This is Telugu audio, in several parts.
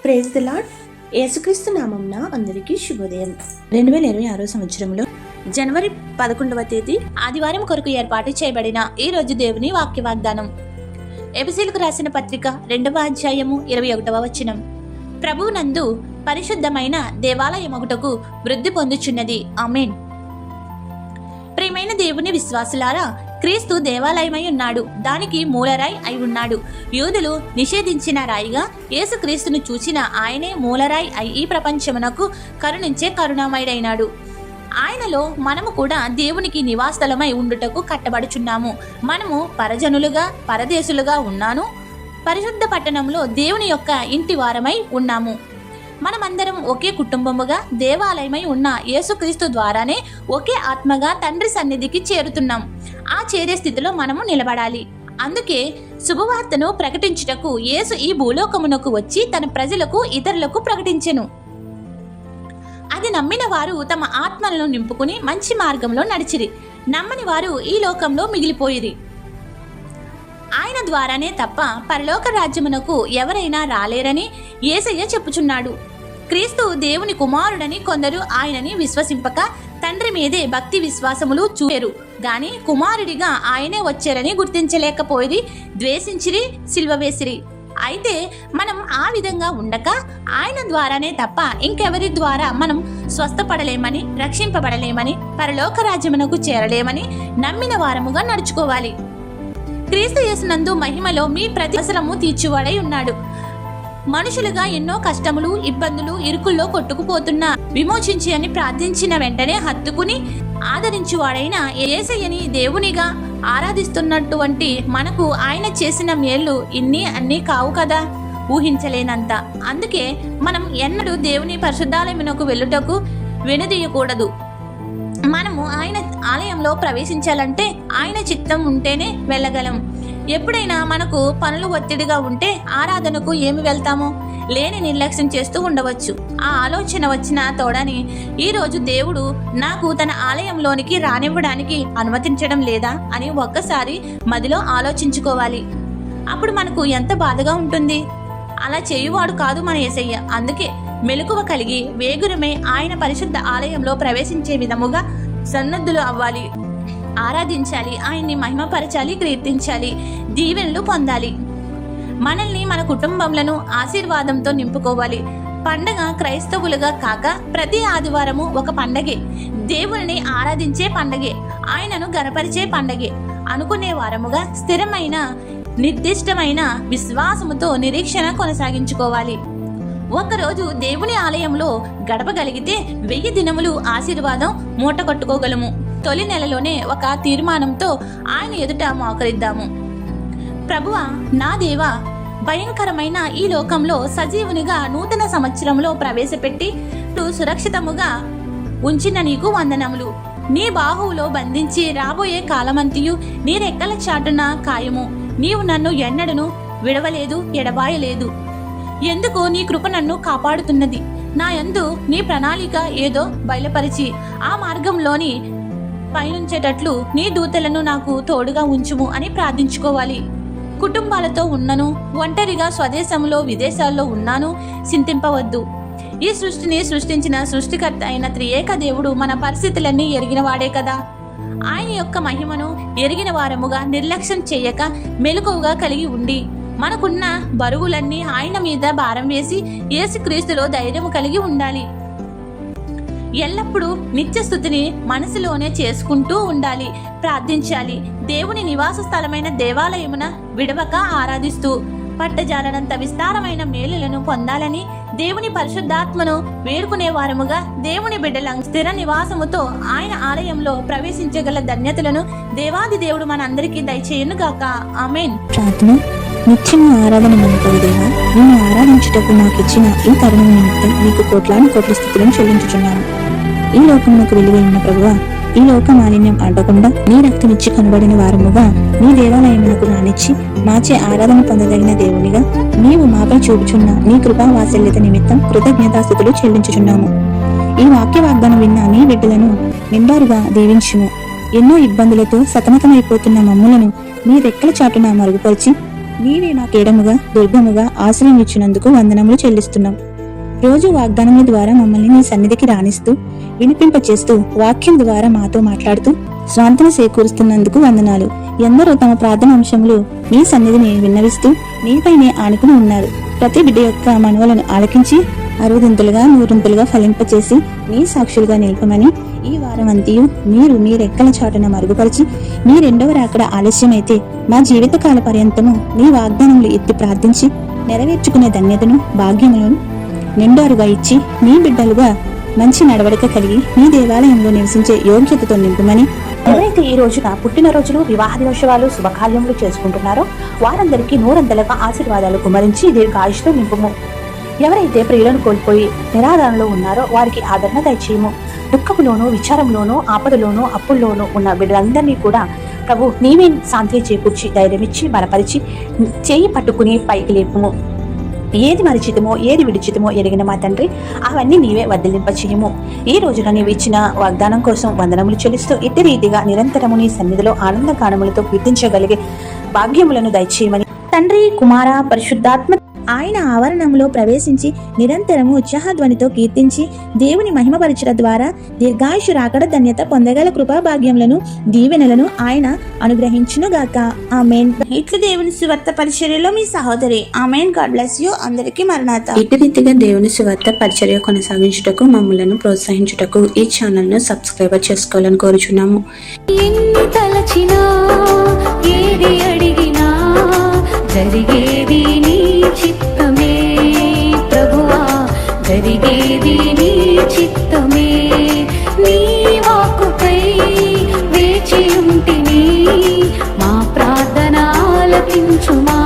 Praise the lord. యేసుక్రీస్తు నామమున అందరికీ శుభోదయం. 2026 సంవత్సరంలో జనవరి 11వ తేదీ ఆదివారం కొరకు ఏర్పాటు చేయబడిన ఈ రోజు దేవుని వాక్య వాగ్దానం. ఎఫెసీయులకు రాసిన పత్రిక 2వ అధ్యాయము 21వ వచనం. ప్రభువు నందు పరిశుద్ధమైన దేవాలయమగుటకు వృద్ధి పొందుచున్నది. ఆమేన్. ప్రియమైన దేవుని విశ్వాసులారా, క్రీస్తు దేవాలయమై ఉన్నాడు. దానికి మూలరాయి అయి ఉన్నాడు. యూదులు నిషేధించిన రాయిగా యేసుక్రీస్తును చూచిన ఆయనే మూలరాయి అయి ఈ ప్రపంచమునకు కరుణించే కరుణామయుడైనాడు. ఆయనలో మనము కూడా దేవునికి నివాసస్థలమై ఉండుటకు కట్టబడుచున్నాము. మనము పరజనులుగా పరదేశులుగా ఉన్నాను. పరిశుద్ధ పట్టణంలో దేవుని యొక్క ఇంటి వారమై ఉన్నాము. మనమందరం ఒకే కుటుంబముగా దేవాలయమై ఉన్న యేసుక్రీస్తు ద్వారానే ఒకే ఆత్మగా తండ్రి సన్నిధికి చేరుతున్నాం. ఆ చేరే స్థితిలో మనము నిలబడాలి. అందుకే శుభవార్తను ప్రకటించుటకు యేసు ఈ భూలోకమునకు వచ్చి తన ప్రజలకు ఇతరులకు ప్రకటించెను. అది నమ్మిన వారు తమ ఆత్మలను నింపుకుని మంచి మార్గంలో నడిచిరి. నమ్మని వారు ఈ లోకంలో మిగిలిపోయిరి. ఆయన ద్వారానే తప్ప పరలోక రాజ్యమునకు ఎవరైనా రాలేరని యేసయ్య చెప్పుచున్నాడు. క్రీస్తు దేవుని కుమారుడని కొందరు ఆయనని విశ్వసింపక తండ్రి మీదే భక్తి విశ్వాసములు చూపారు గాని కుమారుడిగా ఆయనే వచ్చారని గుర్తించలేకపోయి ద్వేషించిరి, సిలువ వేసిరి. అయితే మనం ఆ విధంగా ఉండక ఆయన ద్వారానే తప్ప ఇంకెవరి ద్వారా మనం స్వస్థపడలేమని, రక్షింపబడలేమని, పరలోక రాజ్యమునకు చేరలేమని నమ్మిన వారముగా నడుచుకోవాలి. క్రీస్తు యేసునందు మహిమలో మీ ప్రతి అవసరము తీర్చువాడై ఉన్నాడు. మనుషులుగా ఎన్నో కష్టములు, ఇబ్బందులు, ఇరుకుల్లో కొట్టుకుపోతున్నా విమోచించి అని ప్రార్థించిన వెంటనే హత్తుకుని ఆదరించువాడైన యేసయ్యని దేవునిగా ఆరాధిస్తున్నటువంటి మనకు ఆయన చేసిన మేళ్ళు అన్నీ కావు కదా, ఊహించలేనంత. అందుకే మనం ఎన్నడూ దేవుని పరిశుద్ధాలయమునకు వెళ్ళుటకు వెనుదీయకూడదు. మనము ఆయన ఆలయంలో ప్రవేశించాలంటే ఆయన చిత్తం ఉంటేనే వెళ్ళగలం. ఎప్పుడైనా మనకు పనులు ఒత్తిడిగా ఉంటే ఆరాధనకు ఏమి వెళ్తాము? లేని నిర్లక్ష్యం చేస్తూ ఉండవచ్చు. ఆ ఆలోచన వచ్చిన తోడని ఈరోజు దేవుడు నాకు తన ఆలయంలోనికి రానివ్వడానికి అనుమతించడం లేదా అని ఒక్కసారి మదిలో ఆలోచించుకోవాలి. అప్పుడు మనకు ఎంత బాధగా ఉంటుంది. అలా చేయువాడు కాదు మన యేసయ్య. అందుకే మెలకువ కలిగి వేగురమే ఆయన పరిశుద్ధ ఆలయంలో ప్రవేశించే విధముగా సన్నద్ధులు అవ్వాలి. ఆరాధించాలి, ఆయన్ని మహిమపరచాలి, కీర్తించాలి, దీవెనలు పొందాలి. మనల్ని మన కుటుంబములను ఆశీర్వాదంతో నింపుకోవాలి. పండగ క్రైస్తవులుగా కాక ప్రతి ఆదివారము ఒక పండగే, దేవుని ఆరాధించే పండగే, ఆయనను గణపరిచే పండగే అనుకునే వారముగా స్థిరమైన నిర్దిష్టమైన విశ్వాసముతో నిరీక్షణ కొనసాగించుకోవాలి. ఒక్కరోజు దేవుని ఆలయంలో గడపగలిగితే 1000 దినములు ఆశీర్వాదం మూట కట్టుకోగలము. తొలి నెలలోనే ఒక తీర్మానంతో ఆయన ఎదుట మోకరిద్దాము. ప్రభువా, నా దేవా, భయంకరమైన ఈ లోకంలో సజీవునిగా నూతన సంవత్సరంలో ప్రవేశపెట్టి సురక్షితముగా ఉంచిన నీకు వందనములు. నీ బాహువులో బంధించి రాబోయే కాలమంతియు నీ రెక్కల చాటున కాయము. నీవు నన్ను ఎన్నడను విడవలేదు, ఎడబాయలేదు. ఎందుకు నీ కృప నన్ను కాపాడుతున్నది. నా యందు నీ ప్రణాళిక ఏదో బయలుపరిచి ఆ మార్గంలోని పయనించేటట్లు నీ దూతలను నాకు తోడుగా ఉంచుము అని ప్రార్థించుకోవాలి. కుటుంబాలతో ఉన్నను, ఒంటరిగా స్వదేశంలో విదేశాల్లో ఉన్నాను, చింతింపవద్దు. ఈ సృష్టిని సృష్టించిన సృష్టికర్త అయిన త్రియేక దేవుడు మన పరిస్థితులన్నీ ఎరిగినవాడే కదా. ఆయన యొక్క మహిమను ఎరిగిన వారముగా నిర్లక్ష్యం చేయక మెలకువగా కలిగి ఉండి మనకున్న బరువులన్నీ ఆయన మీద భారం వేసి యేసుక్రీస్తులో ధైర్యము కలిగి ఉండాలి. ఎల్లప్పుడూ నిత్య స్తుతిని మనసులోనే చేసుకుంటూ ఉండాలి, ప్రార్థించాలి. దేవుని నివాస స్థలమైన దేవాలయమున విడవక ఆరాధిస్తూ పట్టజాలనంత విస్తారమైన మేలులను పొందాలని దేవుని పరిశుద్ధాత్మను వేడుకునే వారముగా దేవుని బిడ్డల స్థిర నివాసముతో ఆయన ఆలయంలో ప్రవేశించగల ధన్యతలను దేవాది దేవుడు మనందరికీ దయచేయును గాక. ఆమేన్. ప్రార్థన. నిత్యము ఆరాధన నమ్మకం దేవా, నేను ఆరాధించుటకు నాకు ఇచ్చిన ఈ తరుణం నిమిత్తం నీకు కోట్లాను కోట్ల స్థితులను చెల్లించుచున్నాను. ఈ లోకమునకు వెలుగై ఉన్న ప్రభువా, ఈ లోక మాలిన్యం అడ్డకుండా నీ రక్తమిచ్చి కనబడిన వారముగా నీ దేవాలయమునకు రానిచ్చి మాచే ఆరాధన పొందదగిన దేవునిగా నీవు మాపై చూపుచున్న నీ కృపా వాత్సల్యత నిమిత్తం కృతజ్ఞతాస్థుతులు చెల్లించుచున్నాము. ఈ వాక్య వాగ్దానం విన్న నీ బిడ్డలను నిండారుగా దీవించుము. ఎన్నో ఇబ్బందులతో సతమతమైపోతున్న మమ్ములను నీ రెక్కల చాటున మరుగుపరిచి నీవే మా కేడముగా దుర్గముగా ఆశ్రయం ఇచ్చినందుకు వందనములు చెల్లిస్తున్నాం. రోజు వాగ్దానముల ద్వారా మమ్మల్ని నీ సన్నిధికి రాణిస్తూ వినిపింపచేస్తూ వాక్యం ద్వారా మాతో మాట్లాడుతూ స్వాంతన చేకూరుస్తున్నందుకు వందనాలు. ఎందరో తమ ప్రార్థన అంశములు నీ సన్నిధిని విన్నవిస్తూ నీపైనే ఆనుకుని ఉన్నారు. ప్రతి బిడ్డ యొక్క మనవలను ఆలకించి 60 100 ఫలింపచేసి నీ సాక్షులుగా నిలపమని ఈ వారం అంతయు మీరు మీ రెక్కల చాటున మరుగుపరిచి మీ రెండవ రాకడ ఆలస్యమైతే మా జీవితకాల పర్యంతము నీ వాగ్దానములు ఎత్తి ప్రార్థించి నెరవేర్చుకునే ధన్యతను భాగ్యములను నిండారుగా ఇచ్చి నీ బిడ్డలుగా మంచి నడవడిక కలిగి నీ దేవాలయంలో నివసించే యోగ్యతతో నింపుమని. ఎవరైతే ఈ రోజున పుట్టినరోజులు వివాహ దినోత్సవాలు శుభకార్యములు చేసుకుంటున్నారో వారందరికీ నూరంతలుగా ఆశీర్వాదాలు కుమరించి దీర్ఘాయుష్తో నింపుము. ఎవరైతే ప్రియులను కోల్పోయి నిరాదరణలో ఉన్నారో వారికి ఆదరణ దయచేయము. దుఃఖములోనూ విచారంలోనూ ఆపదలోనూ అప్పుల్లోనూ ఉన్న బిడ్డలందరినీ కూడా ప్రభు నీవే శాంతి చేకూర్చి ధైర్యమిచ్చి బలపరిచి చేయి పట్టుకుని పైకి లేపుము. ఏది మరిచితమో ఏది విడిచితమో ఎరిగిన మా తండ్రి అవన్నీ నీవే వర్ధిల్లింపచేయము. ఈ రోజున నీవు ఇచ్చిన వాగ్దానం కోసం వందనములు చెల్లిస్తూ ఇట్టి రీతిగా నిరంతరము నీ సన్నిధిలో ఆనంద గానములతో కీర్తించగలిగే భాగ్యములను దయచేయమని తండ్రి కుమార పరిశుద్ధాత్మ ఆయన ఆవరణంలో ప్రవేశించి నిరంతరము ఉత్సాహధ్వనితో కీర్తించి దేవుని మహిమపరచడం ద్వారా దీర్ఘాయుషు రాకడ ధన్యత పొందగల కృపా భాగ్యములను దీవెనలను ఆయన అనుగ్రహించునుగాక. ఆమేన్. ఇట్లు దేవుని సువార్త పరిచర్యలో మీ సహోదరి. ఆమేన్. God bless you. అందరికీ మరణాత. ఇటు రీతిగా దేవుని సువార్త పరిచర్య కొనసాగించుటకు మమ్మలను ప్రోత్సహించుటకు ఈ ఛానల్ ను సబ్స్క్రైబర్ చేసుకోవాలని కోరుచున్నాము. ఎన్ని తలచినా ఏది అడిగినా జరిగేది నీ చిత్తమే ప్రభువా, జరిగేది నీ చిత్తమే. నీ వాక్కుపై వేచి ఉంటిని, మా ప్రార్థన ఆలకించుమా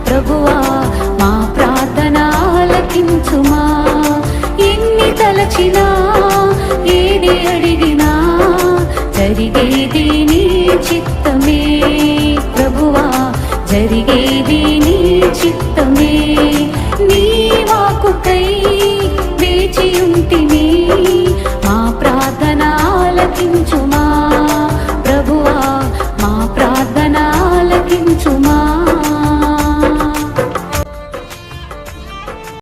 ప్రభువా, మా ప్రార్థన ఆలకించుమా. ఎన్ని తలచినా ఏది అడిగినా జరిగేది నీ చిత్తమే.